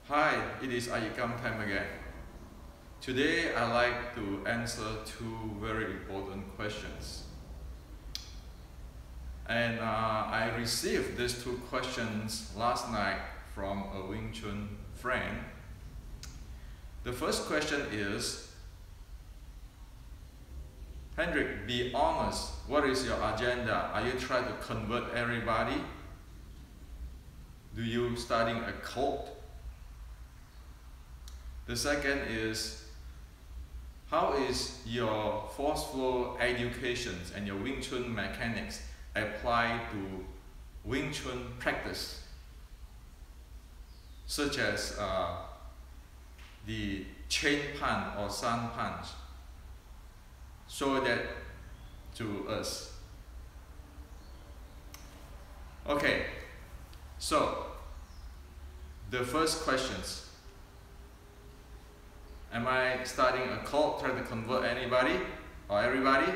Hi, it is iYikkam time again. Today I like to answer two very important questions. And I received these two questions last night from a Wing Chun friend. The first question is, Hendrik, be honest, what is your agenda? Are you trying to convert everybody? Do you studying a cult? The second is, how is your force flow education and your Wing Chun mechanics apply to Wing Chun practice, such as the chain punch or sun punch? Show that to us. Okay, so the first questions. Am I starting a cult trying to convert anybody or everybody?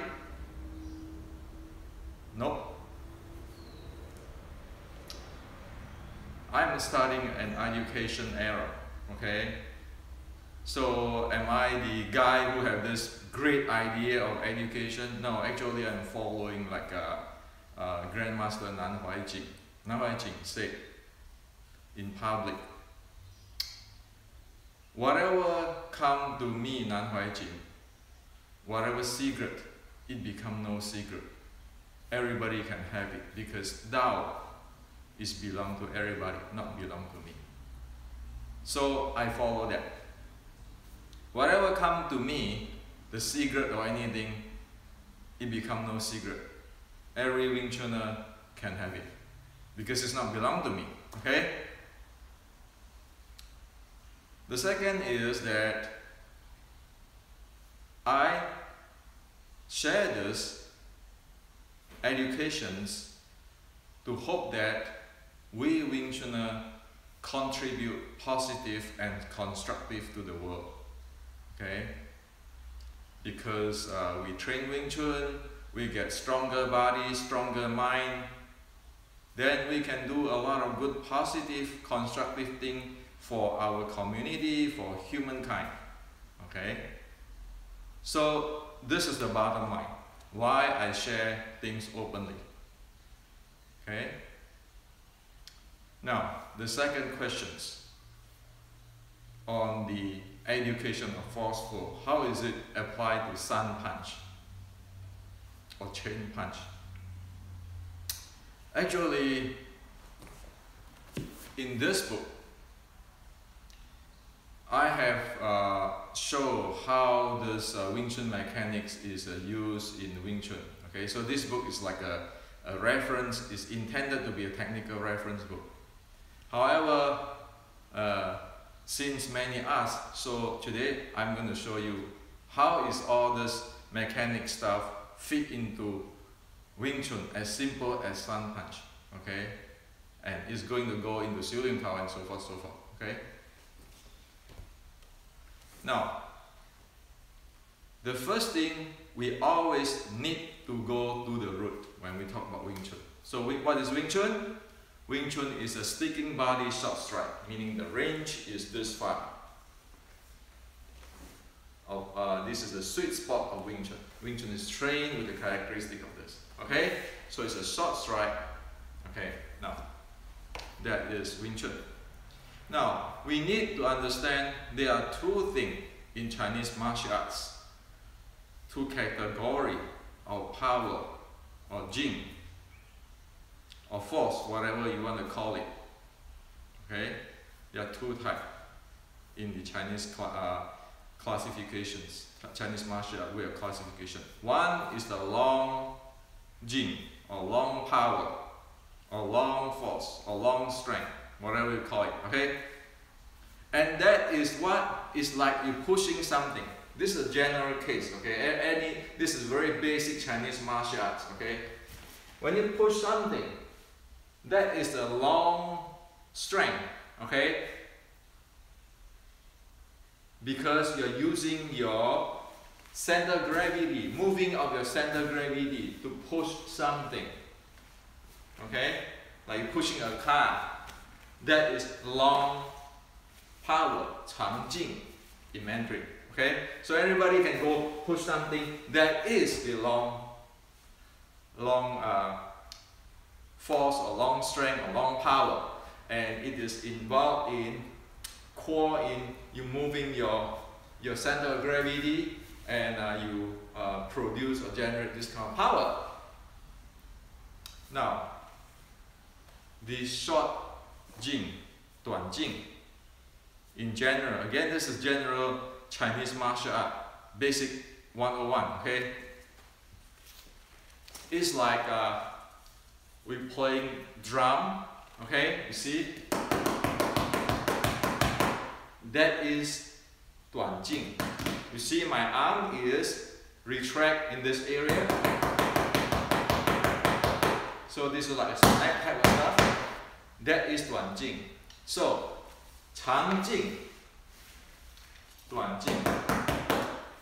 Nope. I'm starting an education era, okay? So am I the guy who have this great idea of education? No, actually I'm following like Grandmaster Nan Huai Jing. Nan Huai Jing said in public, whatever come to me, Nan Huai Jing, whatever secret, it become no secret. Everybody can have it because Tao is belong to everybody, not belong to me. So I follow that. Whatever come to me, the secret or anything, it become no secret. Every Wing Chuner can have it because it's not belong to me, okay? The second is that I share this educations to hope that we Wing Chuner contribute positive and constructive to the world, okay? Because we train Wing Chun, we get stronger body, stronger mind, then we can do a lot of good, positive, constructive thing for our community, for humankind, okay? So this is the bottom line, why I share things openly, okay? Now, the second questions on the education of force flow, how is it applied to sun punch or chain punch? Actually, in this book, I have shown how this Wing Chun mechanics is used in Wing Chun. Okay, so this book is like a reference, is intended to be a technical reference book. However, since many ask, so today I'm going to show you how is all this mechanic stuff fit into Wing Chun as simple as sun punch. Okay, and it's going to go into Xiu Tao and so forth, so forth. Okay. Now, the first thing we always need to go to the root when we talk about Wing Chun. So what is Wing Chun? Wing Chun is a sticking body short strike, meaning the range is this far. This is the sweet spot of Wing Chun. Wing Chun is trained with the characteristic of this. Okay, so it's a short strike. Okay, now that is Wing Chun. Now, we need to understand there are two things in Chinese martial arts, two categories of power or jing or force, whatever you want to call it. Okay, there are two types in the Chinese classifications, Chinese martial art way of classification. One is the long jing or long power or long force or long strength, whatever you call it, okay? And that is what is like you pushing something. This is a general case, okay? This is very basic Chinese martial arts, okay? When you push something, that is a long strength, okay? Because you're using your center of gravity, moving of your center of gravity to push something, okay? Like pushing a car, that is long power, 长劲 in Mandarin. Okay, so everybody can go push something that is the long force or long strength or long power, and it is involved in core, in you moving your center of gravity, and you produce or generate this kind of power. Now, the short jing, 短劲, in general, again this is general Chinese martial art, basic 101, okay? It's like we're playing drum, okay? You see? That is 短劲. You see my arm is retract in this area. So this is like a snap type of stuff. That is 短劲. So 长劲, 短劲.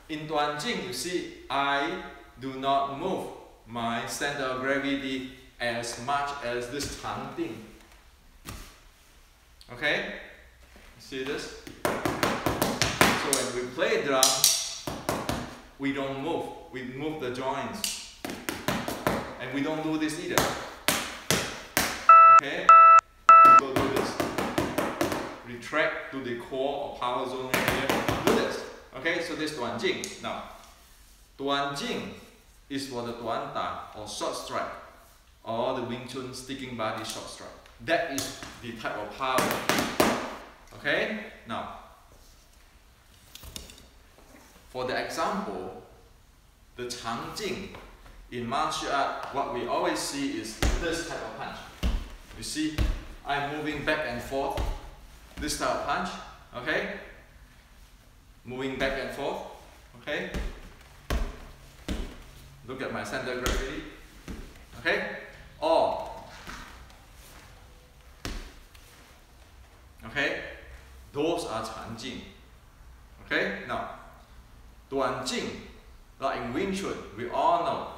In 短劲, you see, I do not move my center of gravity as much as this 长劲. Okay? See this? So when we play drum, we don't move. We move the joints. And we don't do this either. Okay? We go do this. Retract to the core or power zone here. Do this. Okay? So this 短劲. Now, 短劲 is for the 短打 or short strike, or the Wing Chun sticking body short strike. That is the type of power. Okay? Now, for the example, the 长劲 in martial art, what we always see is this type of punch. You see, I'm moving back and forth, this type of punch, okay? Moving back and forth, okay? Look at my center of gravity, okay? Or, okay? Those are 长劲. Okay? Now, 短劲, like in Wing Chun, we all know.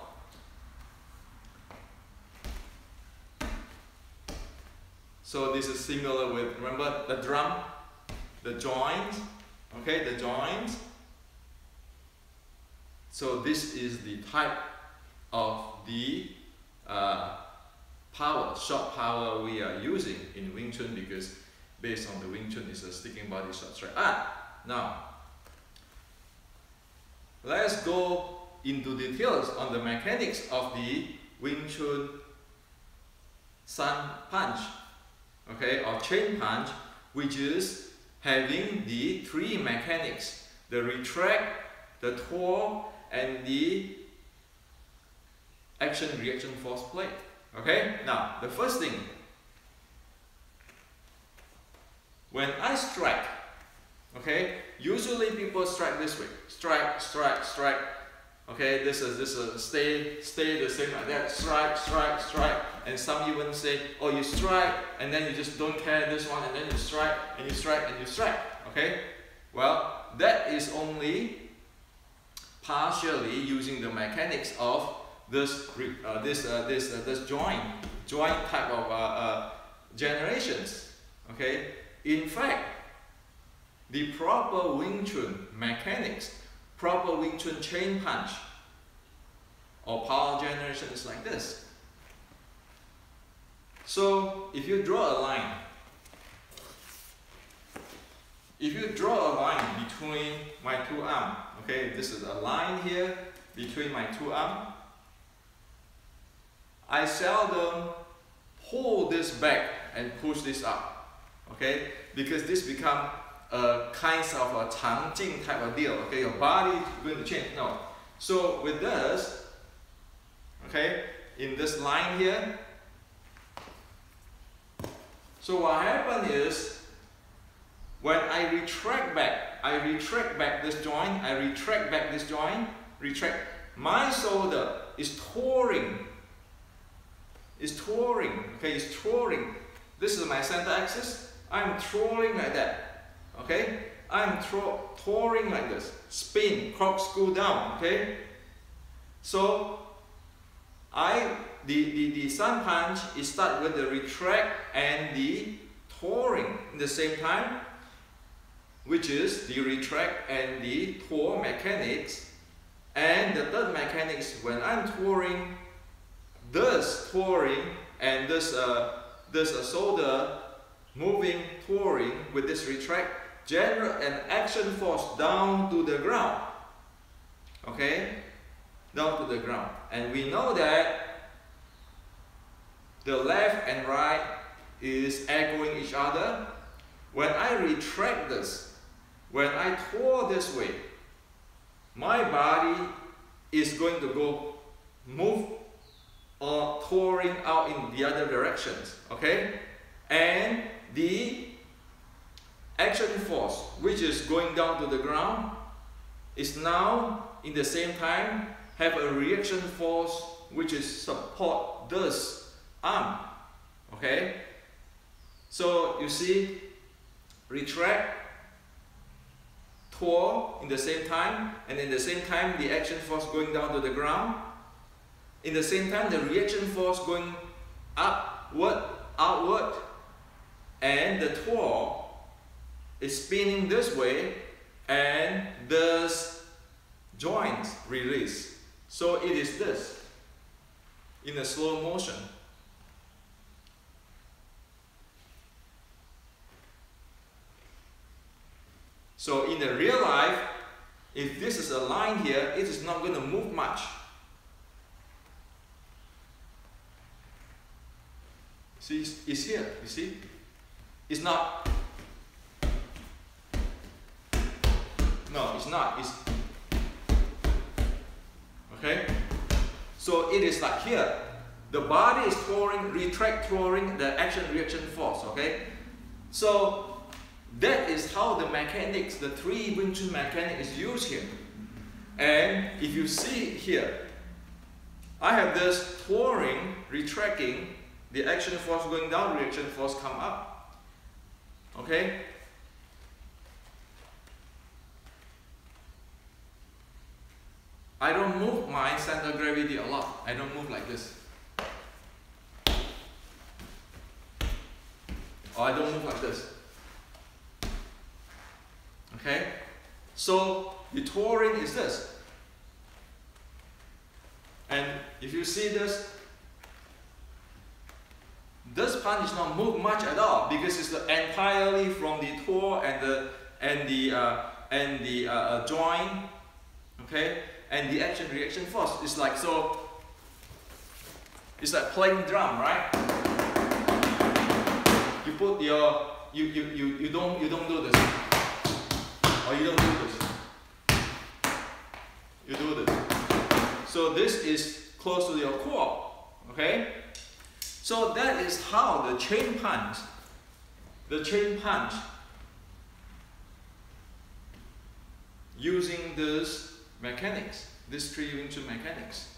So this is similar with, remember the drum, the joint, okay, the joint. So this is the type of the power, short power we are using in Wing Chun, because based on the Wing Chun is a sticking body short strike. Now, let's go into details on the mechanics of the Wing Chun Sun Punch, okay, or chain punch, which is having the three mechanics: the retract, the twirl, and the action-reaction force play. Okay, now the first thing, when I strike, okay, usually people strike this way, strike, strike, strike. Okay, this is stay the same like that, strike, strike, strike. And some even say, oh, you strike and then you just don't care this one, and then you strike and you strike and you strike. Okay, well, that is only partially using the mechanics of this joint type of generations. Okay, in fact, the proper Wing Chun mechanics, proper Wing Chun chain punch or power generation is like this. So if you draw a line, between my two arms, okay, this is a line here between my two arms, I seldom pull this back and push this up, okay, because this becomes a kind of a 长劲 type of deal. Okay, your body is going to change. No. So with this, okay, in this line here, so what happens is, when I retract back this joint, my shoulder is touring. Okay, it's touring. This is my center axis. I'm touring like that. Okay, I'm touring like this, spin, corkscrew down. Okay, so the sun punch is start with the retract and the touring at the same time. which is the retract and the twirl mechanics. And the third mechanics, when I'm twirling, this twirling and this shoulder moving, twirling with this retract, generate an action force down to the ground. Okay? Down to the ground. And we know that the left and right is echoing each other. When I retract this, when I twirl this way, my body is going to go move or twirling out in the other directions. Okay? And the action force, which is going down to the ground, is now in the same time have a reaction force which is support this arm. Okay? So you see, retract, twirl in the same time, and in the same time the action force going down to the ground. In the same time the reaction force going upward, outward, and the twirl is spinning this way, and this joints release. So it is this in a slow motion. So in the real life, if this is a line here, it is not going to move much. See, it's here, you see? It's not. No, it's not. It's okay? So it is like here. The body is twirling, retract, twirling, the action-reaction force, okay? So that is how the mechanics, the three Wing Chun mechanics is used here. And if you see here, I have this twirling, retracting, the action force going down, reaction force come up. Okay? I don't move my center of gravity a lot. I don't move like this. Or I don't move like this. Okay? So the twirling is this. And if you see this, this punch is not moved much at all because it's entirely from the twirl and the joint. Okay? And the action-reaction force is like so. It's like playing drum, right? You put your you don't do this, or you don't do this. You do this. So this is close to your core. Okay. So that is how the chain punch, using this mechanics, these three Wing Chun mechanics.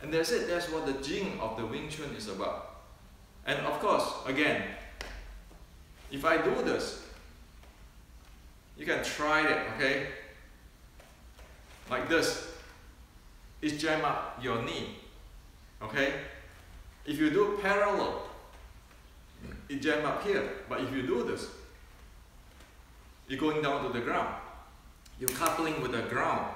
And that's it, that's what the Jing of the Wing Chun is about. And of course, again, if I do this, you can try it, okay? Like this, it jam up your knee, okay? If you do parallel, it jam up here. But if you do this, you're going down to the ground. You're coupling with the ground.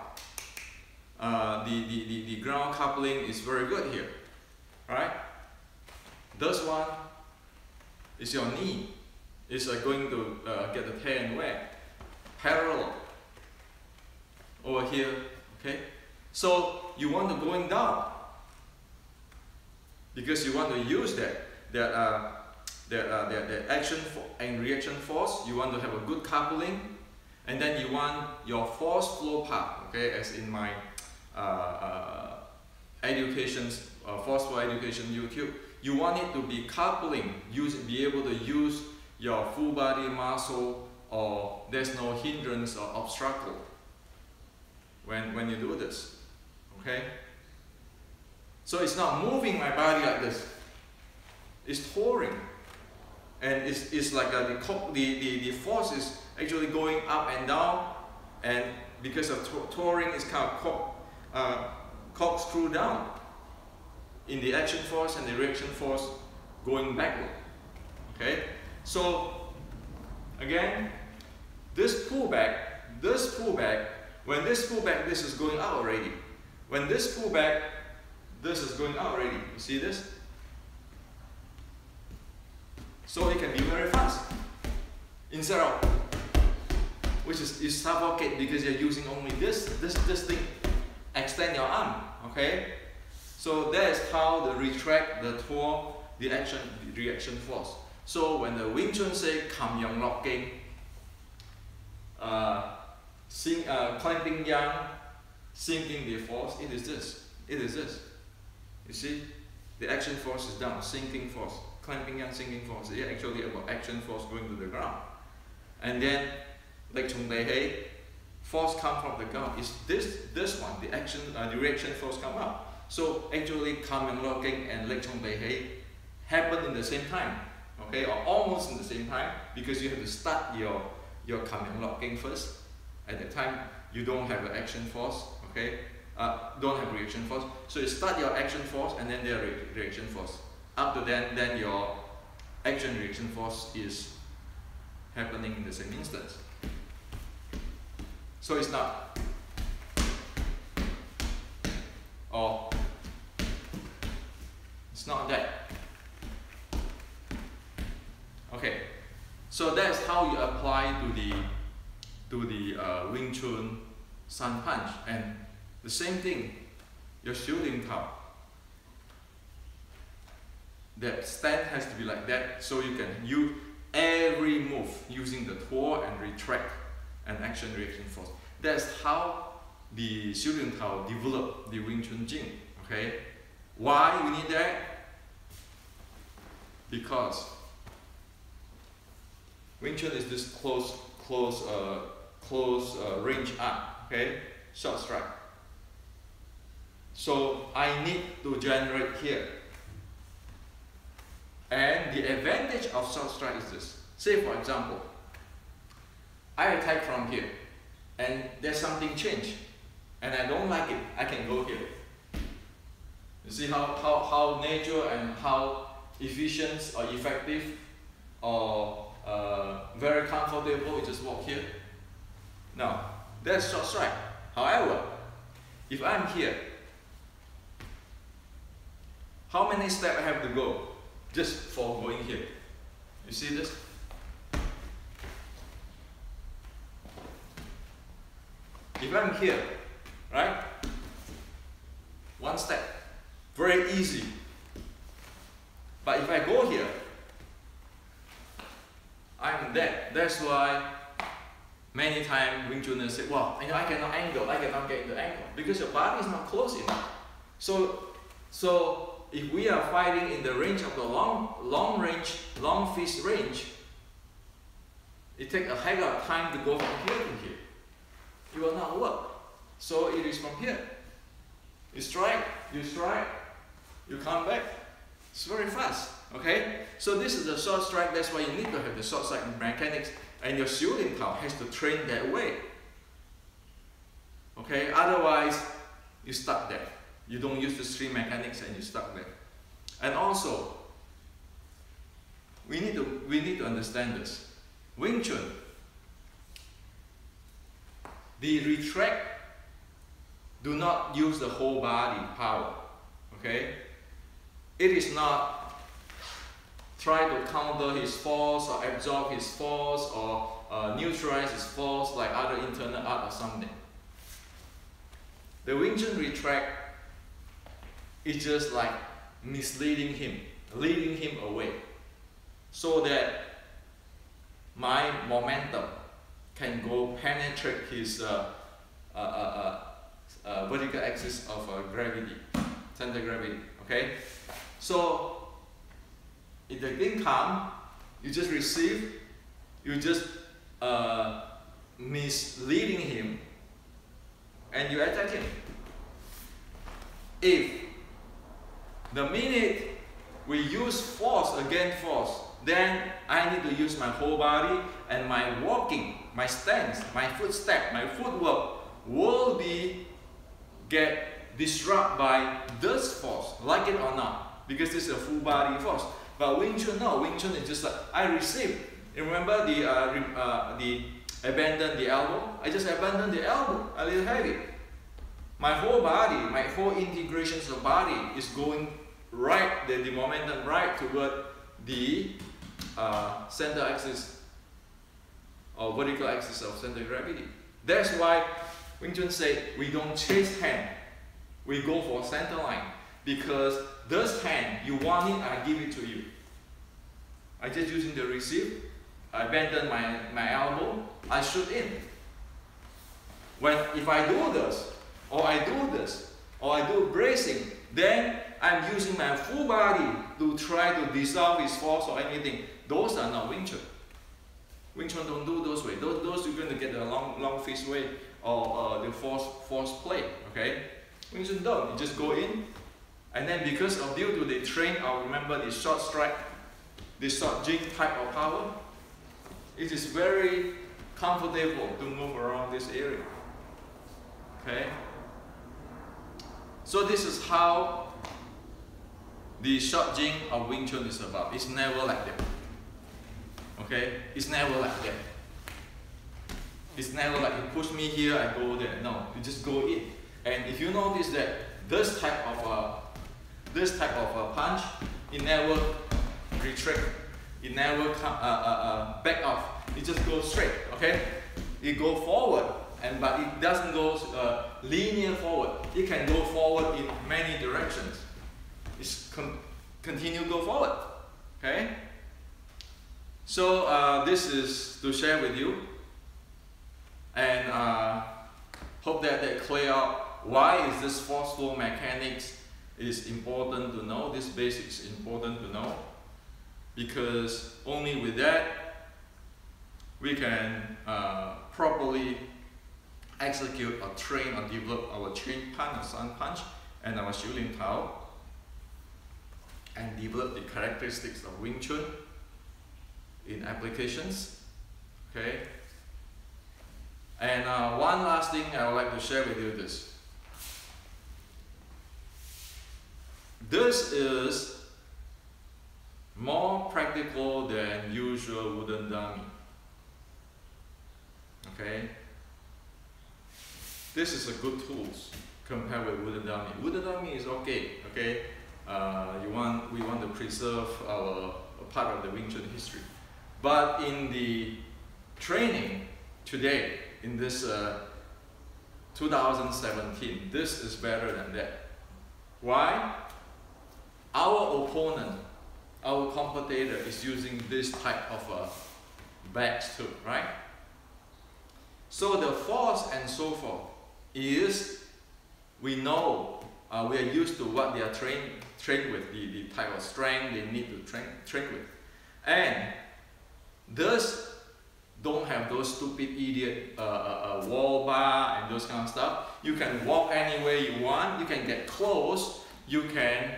The ground coupling is very good here, right? This one is your knee. It's going to get the tear and wear. Parallel over here, okay? So you want to going down because you want to use that action and reaction force. You want to have a good coupling, and then you want your force flow path, okay? As in my force flow education YouTube, you want it to be coupling, be able to use your full body muscle, or there's no hindrance or obstacle when you do this, okay? So it's not moving my body like this. It's twirling, and it's like the force is actually going up and down, and because of twirling, it's kind of corkscrew down in the action force and the reaction force going backward. Okay, so again, this pullback, when this pullback, this is going out already. When this pullback, this is going out already. You see this? So it can be very fast. Instead of, which is you suffocate because you're using only this thing, extend your arm, okay? So that's how the retract, the twirl, the reaction force. So when the Wing Chun say Kam Yang locking, clamping yang, sinking the force, it is this. It is this. You see, the action force is down, sinking force, clamping yang, sinking force. It's actually about action force going to the ground. And then, like Chung Dei Hei, force come from the ground. Is this one, the reaction force come up. So actually, Kam Yang locking and Lek Chung Dei Hei happen in the same time, okay, or almost in the same time, because you have to start your Kam Yang locking first. At that time, you don't have the action force, okay, don't have reaction force. So you start your action force and then the reaction force. After then your action reaction force is happening in the same instance. So it's not, or it's not that. Okay, so that's how you apply to the Wing Chun Sun Punch. And the same thing, your shooting tao. That stand has to be like that, so you can use every move using the twirl and retract and action reaction force. That's how the shooting tao developed the Wing Chun Jing. Okay, why we need that? Because Wing Chun is this close range art, okay, short strike. So I need to generate here. And the advantage of short strike is this. Say for example, I attack from here, and there's something changed, and I don't like it, I can go here. You see how natural and how efficient or effective or very comfortable, you just walk here. Now, that's short strike. However, if I'm here, how many steps I have to go just for going here? You see this? If I'm here, right? One step, very easy. But if I go here, I'm dead. That's why many times Wing Chuners say, well, I cannot angle, I cannot get the angle, because your body is not close enough. So if we are fighting in the range of the long fist range, it takes a heck of time to go from here to here. It will not work. So it is from here. You strike, you come back. It's very fast. Okay? So this is a short strike, that's why you need to have the short strike mechanics, and your shooting tao has to train that way. Okay? Otherwise, you're stuck there. You don't use the stream mechanics and you're stuck there. And also, we need to understand this. Wing Chun, the retract do not use the whole body power. Okay? It is not try to counter his force or absorb his force or neutralize his force like other internal art or something. The Wing Chun retract is just like misleading him, leading him away, so that my momentum can go penetrate his vertical axis of gravity, center gravity. Okay, so if the thing comes, you just receive, you just misleading him, and you attack him. If the minute we use force against force, then I need to use my whole body, and my walking, my stance, my footstep, my footwork will get disrupted by this force, like it or not, because this is a full body force. But Wing Chun, no. Wing Chun is just like I receive. Remember the abandon the elbow, I just abandon the elbow, a little heavy. My whole body, my whole integrations of body is going right, the momentum right toward the center axis or vertical axis of center of gravity. That's why Wing Chun say we don't chase hand, we go for center line, because this hand, you want it, I give it to you. I just using the receive, I abandon my elbow, I shoot in. If I do this, or I do this, or I do bracing, then I'm using my full body to try to dissolve his force or anything. Those are not Wing Chun. Wing Chun don't do those way. Those you're going to get the long fist way or the force play. Okay? Wing Chun don't. You just go in, and then because of due to the train, I'll remember the short strike, the short jig type of power. It is very comfortable to move around this area. Okay? So this is how the short jig of Wing Chun is about. It's never like that. Okay? It's never like that. It's never like you push me here, I go there. No, you just go in. And if you notice that this type of punch, it never retract, it never back off. It just goes straight. Okay? It goes forward, but it doesn't go linear forward. It can go forward in many directions. It's continue to go forward. Okay? So this is to share with you, and hope that clear out why is this force flow mechanics is important to know. This basics is important to know, because only with that we can properly execute or train or develop our chain punch or sun punch and our shooting tao, and develop the characteristics of Wing Chun in applications. Okay? And one last thing I would like to share with you this. This is more practical than usual wooden dummy. Okay? This is a good tools compared with wooden dummy. Wooden dummy is okay. Okay? We want to preserve our part of the Wing Chun history. But in the training today, in this 2017, this is better than that. Why? Our opponent, our competitor is using this type of bags too, right? So the force and so forth is, we know, we are used to what they are trained with, the type of strength they need to train with. And this don't have those stupid idiot wall bar and those kind of stuff. You can walk anywhere you want, you can get close, you can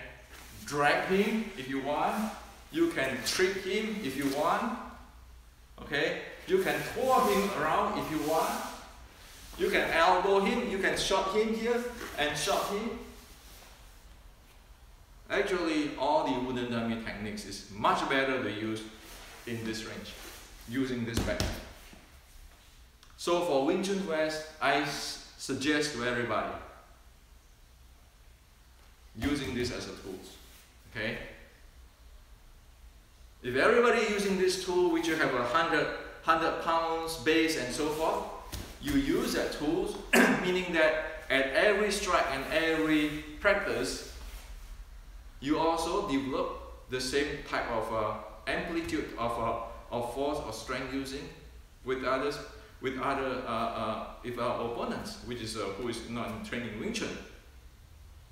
drag him if you want, you can trick him if you want, okay? You can twirl him around if you want, you can elbow him, you can shot him here and shot him. Actually, all the wooden dummy techniques is much better to use in this range, using this bag. So for Wing Chun West, I suggest to everybody using this as a tool. Okay? If everybody using this tool, which you have 100 pounds base and so forth, you use that tool, meaning that at every strike and every practice, you also develop the same type of amplitude of force or strength using with our opponents, which is who is not training Wing Chun.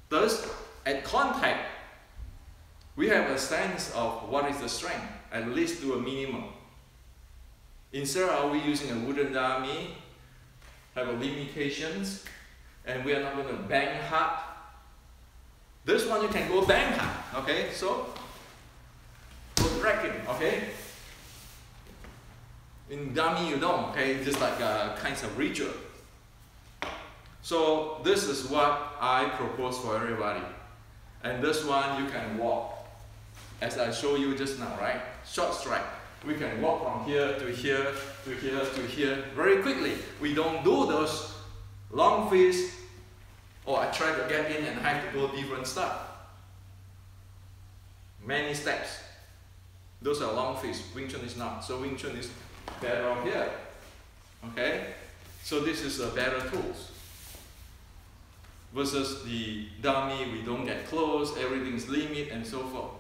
Thus, at contact, we have a sense of what is the strength, at least to a minimum. Instead of we using a wooden dummy, have limitations, and we are not going to bang hard. This one you can go bang hard, okay? So, go drag him, okay? In dummy you don't, okay? It's just like kinds of ritual. So this is what I propose for everybody. And this one you can walk, as I showed you just now, right? Short strike. We can walk from here to here to here to here very quickly. We don't do those long fists, or I try to get in and I have to go different stuff. Many steps. Those are long fists. Wing Chun is not. So Wing Chun is better on here. Okay? So this is a better tools. Versus the dummy, we don't get close, everything's limit and so forth.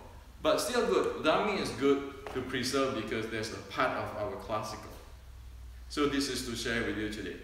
But still good. Dummy is good to preserve because there's a part of our classical. So this is to share with you today.